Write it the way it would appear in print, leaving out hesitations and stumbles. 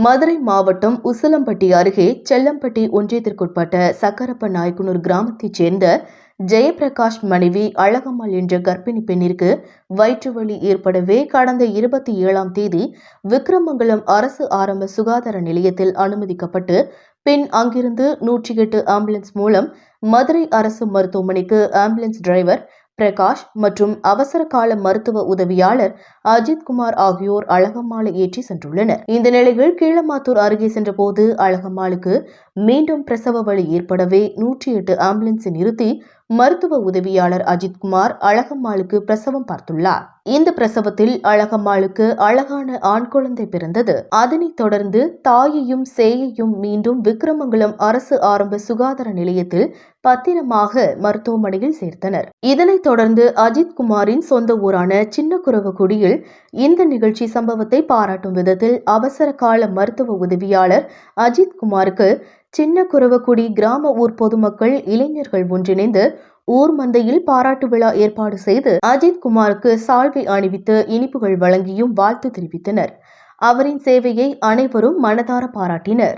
மதுரை மாவட்டம் உசிலம்பட்டி அருகே செல்லம்பட்டி ஒன்றியத்திற்குட்பட்ட சக்கரப்ப நாயக்கனூர் கிராமத்தைச் சேர்ந்த ஜெயபிரகாஷ் மனைவி அழகம்மாள் என்ற கர்ப்பிணி பெண்ணிற்கு வயிற்றுவலி ஏற்படவே கடந்த 27ஆம் தேதி விக்கிரமங்கலம் அரசு ஆரம்ப சுகாதார நிலையத்தில் அனுமதிக்கப்பட்டு பின் அங்கிருந்து 108 ஆம்புலன்ஸ் மூலம் மதுரை அரசு மருத்துவமனைக்கு ஆம்புலன்ஸ் டிரைவர் பிரகாஷ் மற்றும் அவசர கால மருத்துவ உதவியாளர் அஜித்குமார் ஆகியோர் அழகம்மாளை ஏற்றி சென்றுள்ளனர். இந்த நிலையில் கீழமாத்தூர் அருகே சென்றபோது அழகம்மாளுக்கு மீண்டும் பிரசவ வலி ஏற்படவே 108 ஆம்புலன்ஸை நிறுத்தி மருத்துவ உதவியாளர் அஜித்குமார் அழகம்மாளுக்கு பிரசவம் பார்த்துள்ளார். இந்த பிரசவத்தில் அழகம்மாளுக்கு அழகான ஆண் குழந்தை பிறந்தது. அதனைத் தொடர்ந்து தாயையும் சேயையும் மீண்டும் விக்கிரமங்கலம் அரசு ஆரம்ப சுகாதார நிலையத்தில் பத்திரமாக மருத்துவமனையில் சேர்த்தனர். இதனைத் தொடர்ந்து அஜித்குமாரின் சொந்த ஊரான சின்னகுரவக்குடியில் இந்த நிகழ்ச்சி சம்பவத்தை பாராட்டும் விதத்தில் அவசர கால மருத்துவ உதவியாளர் அஜித்குமாருக்கு சின்னகுரவக்குடி கிராம ஊர் பொதுமக்கள் இளைஞர்கள் ஒன்றிணைந்து ஊர் மந்தையில் பாராட்டு விழா ஏற்பாடு செய்து அஜித்குமாருக்கு சால்வை அணிவித்து இனிப்புகள் வழங்கியும் வாழ்த்து தெரிவித்தனர். அவரின் சேவையை அனைவரும் மனதார பாராட்டினர்.